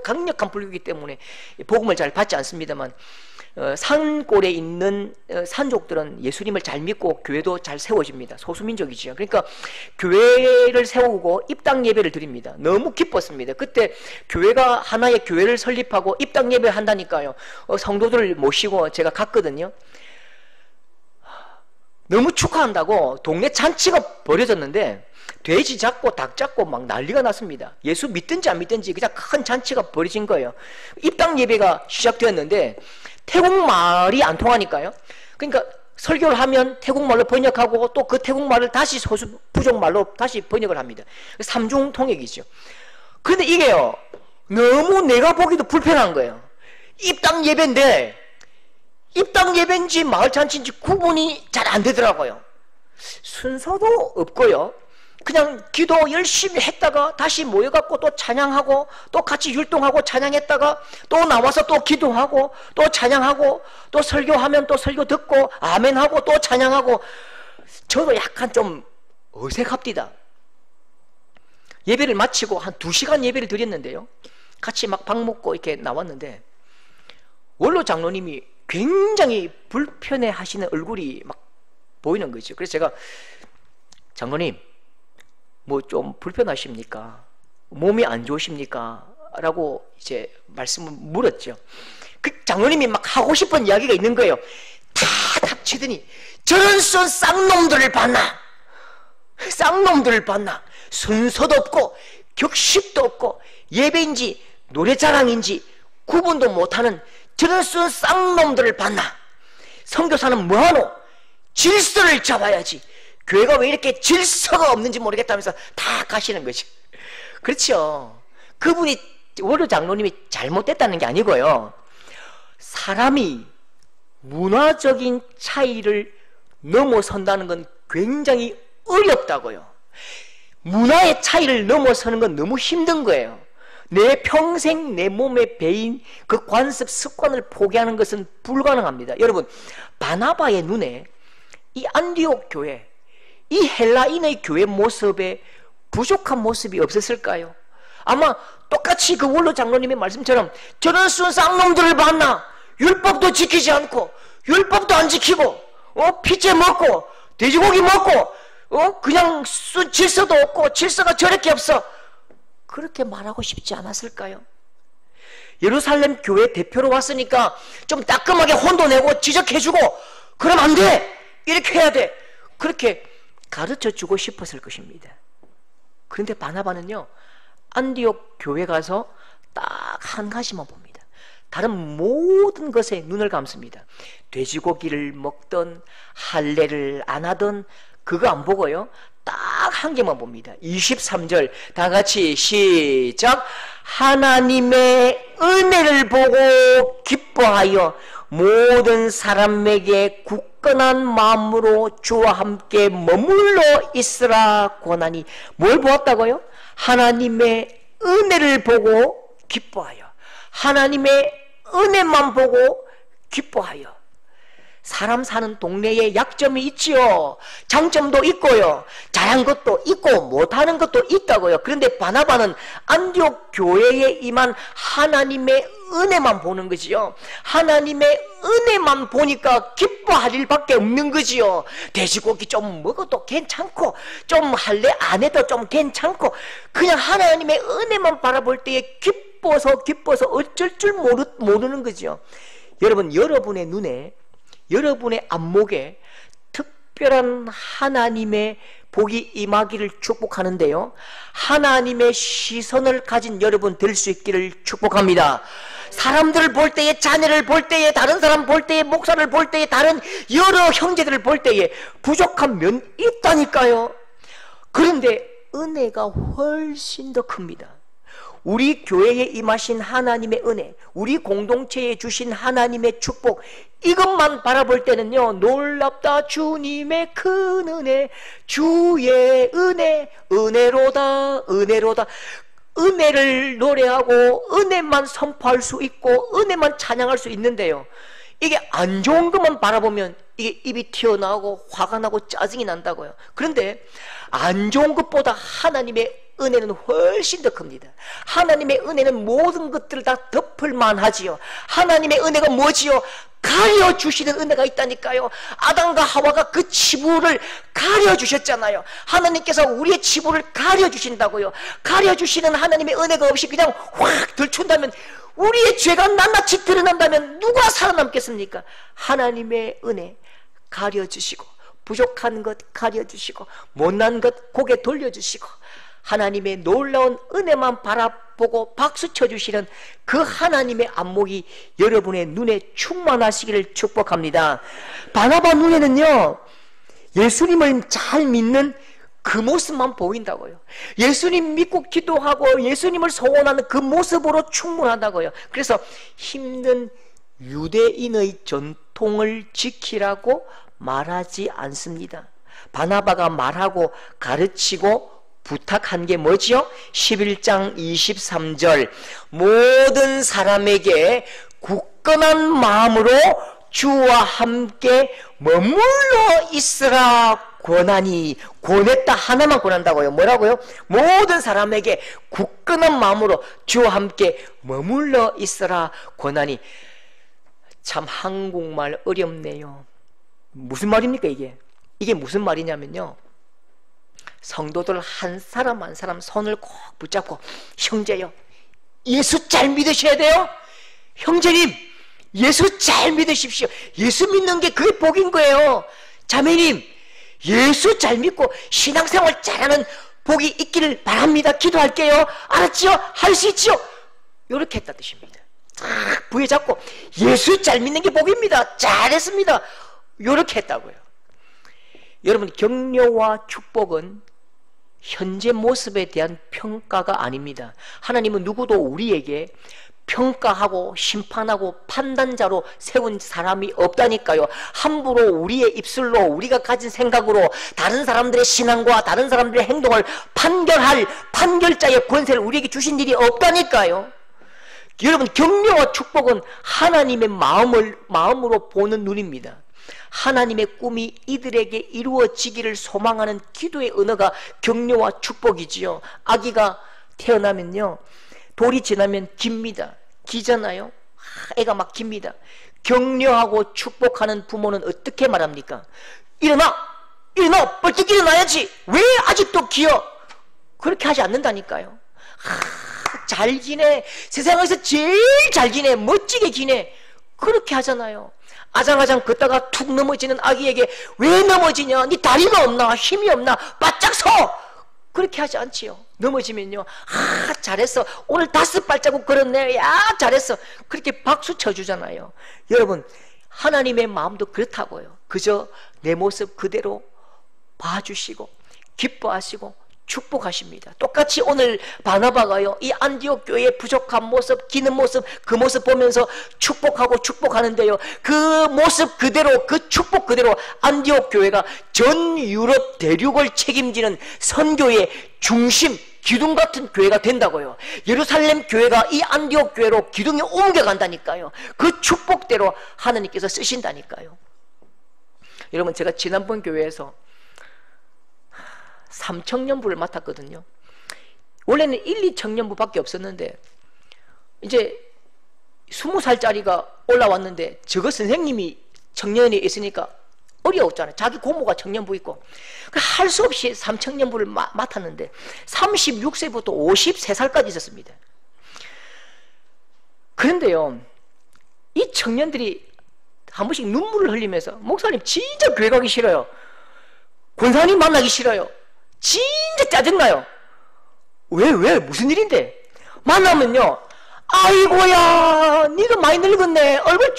강력한 불교이기 때문에 복음을 잘 받지 않습니다만, 산골에 있는 산족들은 예수님을 잘 믿고 교회도 잘 세워집니다. 소수민족이죠. 그러니까 교회를 세우고 입당 예배를 드립니다. 너무 기뻤습니다. 그때 교회가 하나의 교회를 설립하고 입당 예배를 한다니까요. 성도들을 모시고 제가 갔거든요. 너무 축하한다고 동네 잔치가 벌어졌는데 돼지 잡고 닭 잡고 막 난리가 났습니다. 예수 믿든지 안 믿든지 그냥 큰 잔치가 벌어진 거예요. 입당 예배가 시작되었는데 태국말이 안 통하니까요. 그러니까 설교를 하면 태국말로 번역하고 또 그 태국말을 다시 소수 부족말로 다시 번역을 합니다. 삼중 통역이죠. 근데 이게요, 너무 내가 보기도 불편한 거예요. 입당 예배인데 입당 예배인지 마을 잔치인지 구분이 잘 안 되더라고요. 순서도 없고요. 그냥 기도 열심히 했다가 다시 모여갖고 또 찬양하고 또 같이 율동하고 찬양했다가 또 나와서 또 기도하고 또 찬양하고 또 설교하면 또 설교 듣고 아멘하고 또 찬양하고, 저도 약간 좀 어색합니다. 예배를 마치고 한 2시간 예배를 드렸는데요, 같이 막 밥 먹고 이렇게 나왔는데 원로 장로님이 굉장히 불편해 하시는 얼굴이 막 보이는 거죠. 그래서 제가, 장로님 뭐 좀 불편하십니까? 몸이 안 좋으십니까? 라고 이제 말씀을 물었죠. 그 장로님이 막 하고 싶은 이야기가 있는 거예요. 다 닥치더니 저런 쌍놈들을 봤나? 쌍놈들을 봤나? 순서도 없고 격식도 없고 예배인지 노래자랑인지 구분도 못하는 저런 쌍놈들을 봤나? 선교사는 뭐하노? 질서를 잡아야지. 교회가 왜 이렇게 질서가 없는지 모르겠다면서 다 가시는 거죠. 그렇죠. 그분이, 원로 장로님이 잘못됐다는 게 아니고요, 사람이 문화적인 차이를 넘어선다는 건 굉장히 어렵다고요. 문화의 차이를 넘어서는 건 너무 힘든 거예요. 내 평생 내 몸에 배인 그 관습 습관을 포기하는 것은 불가능합니다. 여러분, 바나바의 눈에 이 안디옥 교회, 이 헬라인의 교회 모습에 부족한 모습이 없었을까요? 아마 똑같이 그 원로 장로님의 말씀처럼 저런 순 쌍놈들을 봤나? 율법도 지키지 않고 율법도 안 지키고 피째 먹고 돼지고기 먹고 그냥 질서도 없고 질서가 저렇게 없어. 그렇게 말하고 싶지 않았을까요? 예루살렘 교회 대표로 왔으니까 좀 따끔하게 혼도 내고 지적해주고 그럼 안 돼! 이렇게 해야 돼! 그렇게 가르쳐주고 싶었을 것입니다. 그런데 바나바는요, 안디옥 교회 가서 딱 한 가지만 봅니다. 다른 모든 것에 눈을 감습니다. 돼지고기를 먹던 할례를 안 하던 그거 안 보고요, 딱 한 개만 봅니다. 23절 다 같이 시작. 하나님의 은혜를 보고 기뻐하여 모든 사람에게 굳건한 마음으로 주와 함께 머물러 있으라 권하니. 뭘 보았다고요? 하나님의 은혜를 보고 기뻐하여. 하나님의 은혜만 보고 기뻐하여. 사람 사는 동네에 약점이 있지요. 장점도 있고요. 잘한 것도 있고 못하는 것도 있다고요. 그런데 바나바는 안디옥 교회에 임한 하나님의 은혜만 보는 거지요. 하나님의 은혜만 보니까 기뻐할 일밖에 없는 거지요. 돼지고기 좀 먹어도 괜찮고 좀 할래 안 해도 좀 괜찮고 그냥 하나님의 은혜만 바라볼 때에 기뻐서 어쩔 줄 모르는 거지요. 여러분, 여러분의 눈에, 여러분의 안목에 특별한 하나님의 복이 임하기를 축복하는데요, 하나님의 시선을 가진 여러분 될 수 있기를 축복합니다. 사람들을 볼 때에, 자녀를 볼 때에, 다른 사람 볼 때에, 목사를 볼 때에, 다른 여러 형제들을 볼 때에 부족한 면이 있다니까요. 그런데 은혜가 훨씬 더 큽니다. 우리 교회에 임하신 하나님의 은혜, 우리 공동체에 주신 하나님의 축복, 이것만 바라볼 때는요, 놀랍다 주님의 큰 은혜, 주의 은혜, 은혜로다, 은혜로다. 은혜를 노래하고 은혜만 선포할 수 있고 은혜만 찬양할 수 있는데요, 이게 안 좋은 것만 바라보면 이게 입이 튀어나오고 화가 나고 짜증이 난다고요. 그런데 안 좋은 것보다 하나님의 은혜는 훨씬 더 큽니다. 하나님의 은혜는 모든 것들을 다 덮을 만하지요. 하나님의 은혜가 뭐지요? 가려주시는 은혜가 있다니까요. 아담과 하와가 그 치부를 가려주셨잖아요. 하나님께서 우리의 치부를 가려주신다고요. 가려주시는 하나님의 은혜가 없이 그냥 확 들춘다면, 우리의 죄가 낱낱이 드러난다면 누가 살아남겠습니까? 하나님의 은혜 가려주시고, 부족한 것 가려주시고, 못난 것 고개 돌려주시고, 하나님의 놀라운 은혜만 바라보고 박수 쳐주시는 그 하나님의 안목이 여러분의 눈에 충만하시기를 축복합니다. 바나바 눈에는요, 예수님을 잘 믿는 그 모습만 보인다고요. 예수님 믿고 기도하고 예수님을 소원하는 그 모습으로 충분하다고요. 그래서 힘든 유대인의 전통을 지키라고 말하지 않습니다. 바나바가 말하고 가르치고 부탁한 게 뭐지요? 11장 23절 모든 사람에게 굳건한 마음으로 주와 함께 머물러 있으라 권하니. 권했다 하나만 권한다고요. 뭐라고요? 모든 사람에게 굳건한 마음으로 주와 함께 머물러 있으라 권하니. 참 한국말 어렵네요. 무슨 말입니까 이게? 이게 무슨 말이냐면요, 성도들 한 사람 한 사람 손을 꼭 붙잡고, 형제요, 예수 잘 믿으셔야 돼요. 형제님, 예수 잘 믿으십시오. 예수 믿는 게 그게 복인 거예요. 자매님, 예수 잘 믿고 신앙생활 잘하는 복이 있기를 바랍니다. 기도할게요. 알았지요? 할 수 있지요? 이렇게 했다 뜻입니다. 딱 부여잡고 예수 잘 믿는 게 복입니다. 잘했습니다. 이렇게 했다고요. 여러분, 격려와 축복은 현재 모습에 대한 평가가 아닙니다. 하나님은 누구도 우리에게 평가하고 심판하고 판단자로 세운 사람이 없다니까요. 함부로 우리의 입술로, 우리가 가진 생각으로 다른 사람들의 신앙과 다른 사람들의 행동을 판결할 판결자의 권세를 우리에게 주신 일이 없다니까요. 여러분, 격려와 축복은 하나님의 마음으로 보는 눈입니다. 하나님의 꿈이 이들에게 이루어지기를 소망하는 기도의 언어가 격려와 축복이지요. 아기가 태어나면요, 돌이 지나면 깁니다. 기잖아요. 애가 막 깁니다. 격려하고 축복하는 부모는 어떻게 말합니까? 일어나! 일어나! 벌떡 일어나야지! 왜 아직도 기어? 그렇게 하지 않는다니까요. 잘 기네. 세상에서 제일 잘 기네. 멋지게 기네. 그렇게 하잖아요. 아장아장 걷다가 툭 넘어지는 아기에게 왜 넘어지냐? 네 다리가 없나? 힘이 없나? 바짝 서! 그렇게 하지 않지요. 넘어지면요, 잘했어. 오늘 5발자국 걸었네. 야, 잘했어. 그렇게 박수 쳐주잖아요. 여러분, 하나님의 마음도 그렇다고요. 그저 내 모습 그대로 봐주시고 기뻐하시고 축복하십니다. 똑같이 오늘 바나바가요, 이 안디옥 교회의 부족한 모습, 기는 모습, 그 모습 보면서 축복하고 축복하는데요, 그 모습 그대로, 그 축복 그대로 안디옥 교회가 전 유럽 대륙을 책임지는 선교의 중심, 기둥 같은 교회가 된다고요. 예루살렘 교회가 이 안디옥 교회로 기둥이 옮겨간다니까요. 그 축복대로 하나님께서 쓰신다니까요. 여러분, 제가 지난번 교회에서 3청년부를 맡았거든요. 원래는 1, 2청년부밖에 없었는데 이제 20살짜리가 올라왔는데 저거 선생님이 청년이 있으니까 어려웠잖아요. 자기 고모가 청년부 있고 할 수 없이 3청년부를 맡았는데 36세부터 53살까지 있었습니다. 그런데요, 이 청년들이 한 번씩 눈물을 흘리면서 목사님 진짜 교회 가기 싫어요. 권사님 만나기 싫어요. 진짜 짜증나요. 왜 무슨 일인데? 만나면요, 아이고야 네가 많이 늙었네. 얼굴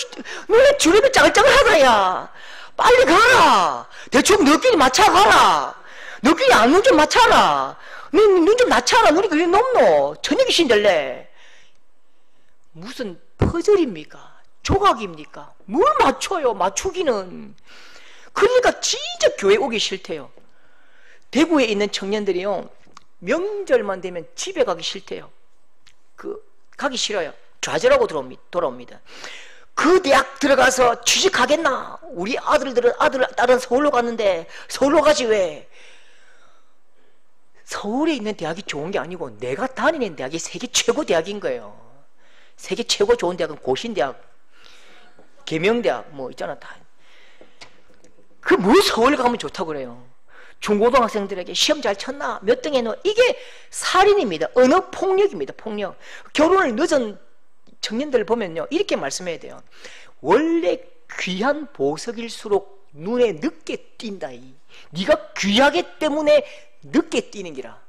눈에 주름이 짜글짜글하다. 야 빨리 가라. 대충 너끼리 맞춰 가라. 너끼리 안눈 좀 맞춰라. 눈 좀 낮춰라. 눈이 그리 높노. 저녁이 신들래. 무슨 퍼즐입니까? 조각입니까? 뭘 맞춰요. 맞추기는. 그러니까 진짜 교회 오기 싫대요. 대구에 있는 청년들이요, 명절만 되면 집에 가기 싫대요. 가기 싫어요. 좌절하고 돌아옵니다. 그 대학 들어가서 취직하겠나? 우리 딸은 서울로 갔는데 서울로 가지 왜? 서울에 있는 대학이 좋은 게 아니고 내가 다니는 대학이 세계 최고 대학인 거예요. 세계 최고 좋은 대학은 고신대학, 계명대학 뭐 있잖아. 다. 뭐 서울 가면 좋다고 그래요. 중고등학생들에게 시험 잘 쳤나? 몇 등에 넣어? 이게 살인입니다. 언어 폭력입니다. 폭력. 결혼을 늦은 청년들을 보면요, 이렇게 말씀해야 돼요. 원래 귀한 보석일수록 눈에 늦게 띈다. 네가 귀하기 때문에 늦게 띄는 기라.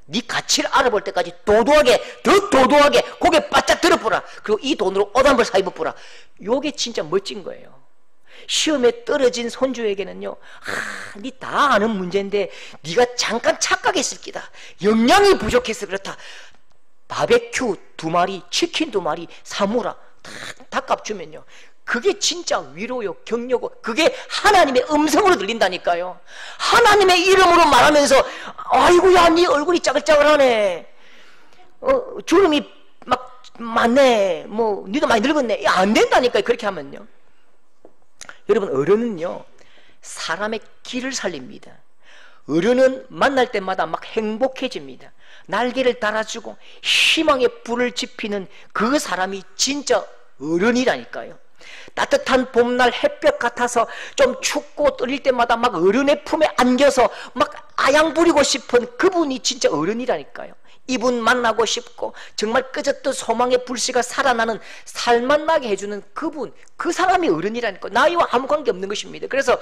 네 가치를 알아볼 때까지 더 도도하게 고개 바짝 들어보라. 그리고 이 돈으로 옷 한 벌 사 입어보라. 요게 진짜 멋진 거예요. 시험에 떨어진 손주에게는요, 네 다 아는 문제인데 네가 잠깐 착각했을 기다. 영양이 부족해서 그렇다. 바베큐 2마리, 치킨 2마리 사무라. 닭값 주면요, 그게 진짜 위로요, 격려고. 그게 하나님의 음성으로 들린다니까요. 하나님의 이름으로 말하면서 아이고야 네 얼굴이 짜글짜글하네. 주름이 막 많네. 뭐 니도 많이 늙었네. 안 된다니까요. 그렇게 하면요. 여러분, 어른은요, 사람의 길을 살립니다. 어른은 만날 때마다 막 행복해집니다. 날개를 달아주고 희망의 불을 지피는 그 사람이 진짜 어른이라니까요. 따뜻한 봄날 햇볕 같아서 좀 춥고 떨릴 때마다 막 어른의 품에 안겨서 막 아양 부리고 싶은 그분이 진짜 어른이라니까요. 이분 만나고 싶고 정말 끄졌던 소망의 불씨가 살아나는 살맛나게 해주는 그분, 그 사람이 어른이라니까. 나이와 아무 관계 없는 것입니다. 그래서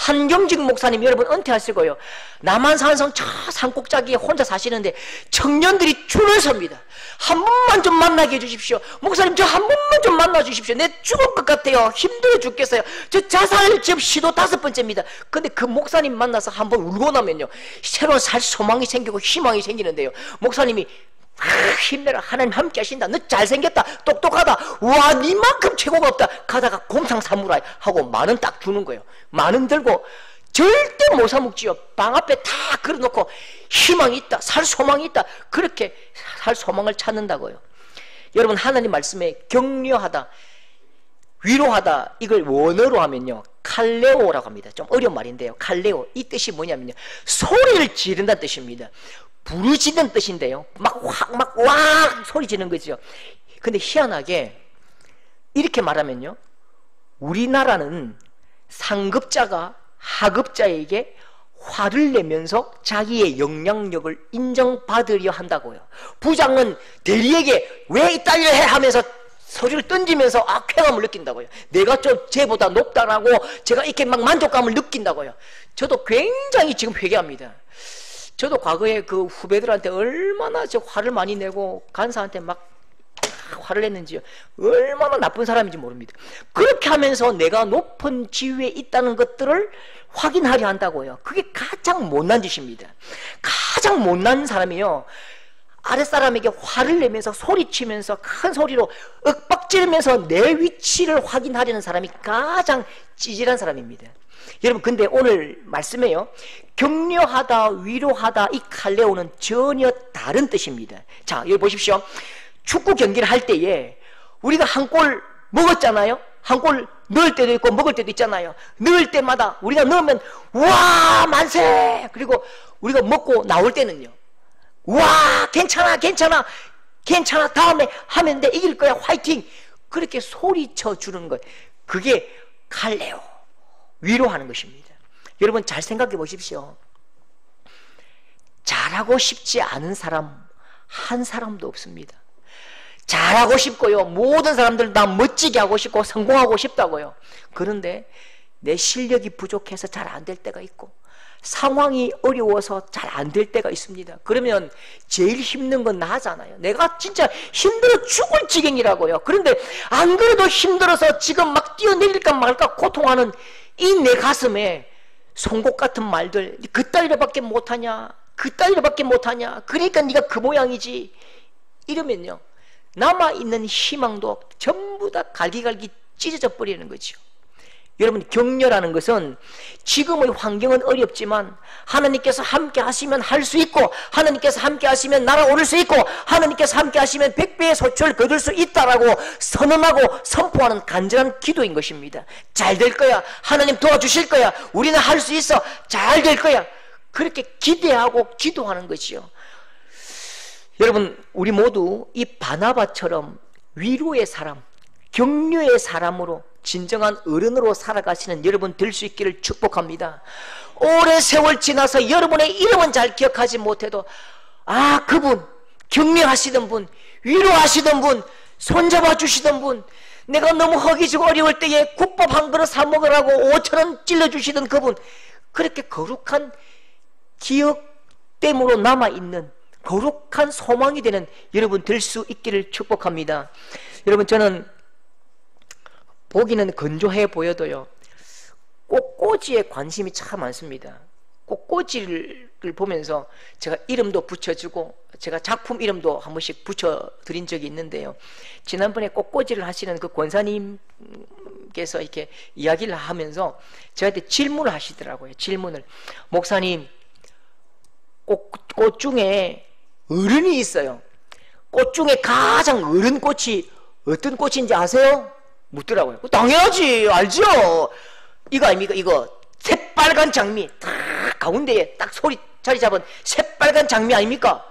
한경직 목사님, 여러분 은퇴하시고요, 남한산성 저 산꼭자기에 혼자 사시는데 청년들이 줄을 섭니다. 한 번만 좀 만나게 해주십시오. 목사님 저 한 번만 좀 만나 주십시오. 내 죽을 것 같아요. 힘들어 죽겠어요. 저 자살 지금 시도 5번째입니다. 근데 그 목사님 만나서 한 번 울고 나면요, 새로운 살 소망이 생기고 희망이 생기는데요, 목사님이 힘내라. 하나님 함께 하신다. 너 잘생겼다. 똑똑하다. 와, 니만큼 최고가 없다. 가다가 곰탕 사무라이 하고 10,000원 딱 주는 거예요. 10,000원 들고 절대 못 사먹지요. 방 앞에 다 걸어놓고 희망이 있다. 살 소망이 있다. 그렇게 살 소망을 찾는다고요. 여러분, 하나님 말씀에 격려하다, 위로하다, 이걸 원어로 하면요, 칼레오라고 합니다. 좀 어려운 말인데요. 칼레오. 이 뜻이 뭐냐면요. 소리를 지른다는 뜻입니다. 부르짖는 뜻인데요. 막 소리 지르는 거죠. 근데 희한하게 이렇게 말하면요. 우리나라는 상급자가 하급자에게 화를 내면서 자기의 영향력을 인정받으려 한다고요. 부장은 대리에게 왜 이 일을 해 하면서 소리를 던지면서 쾌감을 느낀다고요. 내가 좀 쟤보다 높다라고 제가 이렇게 막 만족감을 느낀다고요. 저도 굉장히 지금 회개합니다. 저도 과거에 그 후배들한테 얼마나 저 화를 많이 내고 간사한테 막 화를 냈는지요. 얼마나 나쁜 사람인지 모릅니다. 그렇게 하면서 내가 높은 지위에 있다는 것들을 확인하려 한다고요. 그게 가장 못난 짓입니다. 가장 못난 사람이요. 아랫사람에게 화를 내면서 소리치면서 큰 소리로 윽박지르면서 내 위치를 확인하려는 사람이 가장 찌질한 사람입니다. 여러분, 근데 오늘 말씀에요. 격려하다, 위로하다, 이 칼레오는 전혀 다른 뜻입니다. 자, 여기 보십시오. 축구 경기를 할 때에 우리가 한 골 먹었잖아요. 한 골 넣을 때도 있고 먹을 때도 있잖아요. 넣을 때마다 우리가 넣으면 와 만세! 그리고 우리가 먹고 나올 때는요. 와 괜찮아 다음에 하면 돼, 이길 거야, 화이팅! 그렇게 소리쳐 주는 것, 그게 칼레오, 위로하는 것입니다. 여러분 잘 생각해 보십시오. 잘하고 싶지 않은 사람 한 사람도 없습니다. 잘하고 싶고요, 모든 사람들 다 멋지게 하고 싶고 성공하고 싶다고요. 그런데 내 실력이 부족해서 잘 안 될 때가 있고 상황이 어려워서 잘 안 될 때가 있습니다. 그러면 제일 힘든 건 나잖아요. 내가 진짜 힘들어 죽을 지경이라고요. 그런데 안 그래도 힘들어서 지금 막 뛰어내릴까 말까 고통하는 이 내 가슴에 송곳 같은 말들, 그따위로밖에 못하냐, 그따위로밖에 못하냐, 그러니까 네가 그 모양이지, 이러면요 남아있는 희망도 전부 다 갈기갈기 찢어져 버리는 거죠. 여러분, 격려라는 것은 지금의 환경은 어렵지만 하나님께서 함께 하시면 할 수 있고, 하나님께서 함께 하시면 날아오를 수 있고, 하나님께서 함께 하시면 100배의 소초를 거둘 수 있다라고 선언하고 선포하는 간절한 기도인 것입니다. 잘 될 거야, 하나님 도와주실 거야, 우리는 할 수 있어, 잘 될 거야, 그렇게 기대하고 기도하는 것이요. 여러분, 우리 모두 이 바나바처럼 위로의 사람, 격려의 사람으로 진정한 어른으로 살아가시는 여러분 될 수 있기를 축복합니다. 오랜 세월 지나서 여러분의 이름은 잘 기억하지 못해도 그분, 격려하시던 분, 위로하시던 분, 손잡아 주시던 분, 내가 너무 허기지고 어려울 때에 국밥 한 그릇 사 먹으라고 5,000원 찔러주시던 그분, 그렇게 거룩한 기억됨으로 남아있는 거룩한 소망이 되는 여러분 될 수 있기를 축복합니다. 여러분, 저는 보기는 건조해 보여도요 꽃꽂이에 관심이 참 많습니다. 꽃꽂이를 보면서 제가 이름도 붙여주고 제가 작품 이름도 한 번씩 붙여드린 적이 있는데요. 지난번에 꽃꽂이를 하시는 그 권사님께서 이렇게 이야기를 하면서 저한테 질문을 하시더라고요. 질문을, 목사님, 꽃 중에 어른이 있어요. 꽃 중에 가장 어른 꽃이 어떤 꽃인지 아세요? 묻더라고요. 당연하지, 알죠. 이거 아닙니까? 이거 새빨간 장미, 딱 가운데에 딱 소리 자리 잡은 새빨간 장미 아닙니까?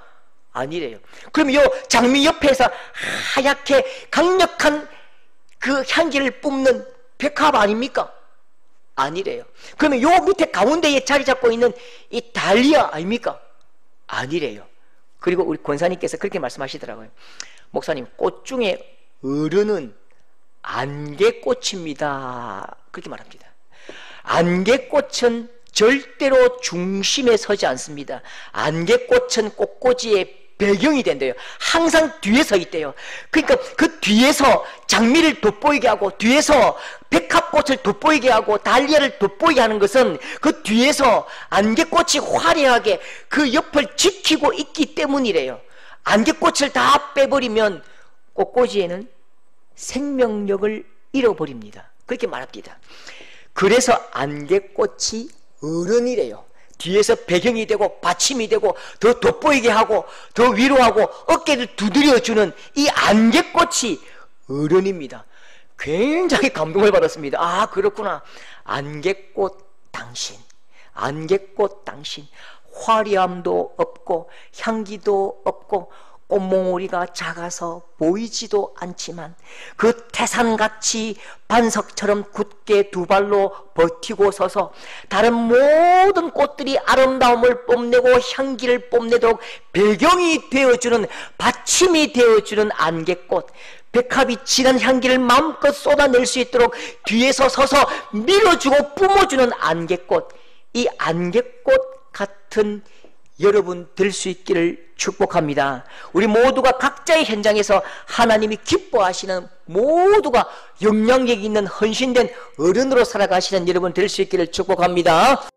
아니래요. 그럼 요 장미 옆에서 하얗게 강력한 그 향기를 뿜는 백합 아닙니까? 아니래요. 그러면 요 밑에 가운데에 자리 잡고 있는 이 달리아 아닙니까? 아니래요. 그리고 우리 권사님께서 그렇게 말씀하시더라고요. 목사님, 꽃 중에 어른은 안개꽃입니다. 그렇게 말합니다. 안개꽃은 절대로 중심에 서지 않습니다. 안개꽃은 꽃꽂이의 배경이 된대요. 항상 뒤에 서 있대요. 그러니까 그 뒤에서 장미를 돋보이게 하고, 뒤에서 백합꽃을 돋보이게 하고, 달리아를 돋보이게 하는 것은 그 뒤에서 안개꽃이 화려하게 그 옆을 지키고 있기 때문이래요. 안개꽃을 다 빼버리면 꽃꽂이에는 생명력을 잃어버립니다. 그렇게 말합니다. 그래서 안개꽃이 어른이래요. 뒤에서 배경이 되고 받침이 되고 더 돋보이게 하고 더 위로하고 어깨를 두드려주는 이 안개꽃이 어른입니다. 굉장히 감동을 받았습니다. 아, 그렇구나. 안개꽃 당신, 안개꽃 당신, 화려함도 없고 향기도 없고 꽃몽우리가 작아서 보이지도 않지만 그 태산같이 반석처럼 굳게 두 발로 버티고 서서 다른 모든 꽃들이 아름다움을 뽐내고 향기를 뽐내도록 배경이 되어주는, 받침이 되어주는 안개꽃, 백합이 진한 향기를 마음껏 쏟아낼 수 있도록 뒤에서 서서 밀어주고 뿜어주는 안개꽃, 이 안개꽃 같은 여러분 될 수 있기를 축복합니다. 우리 모두가 각자의 현장에서 하나님이 기뻐하시는, 모두가 영향력 있는 헌신된 어른으로 살아가시는 여러분 될 수 있기를 축복합니다.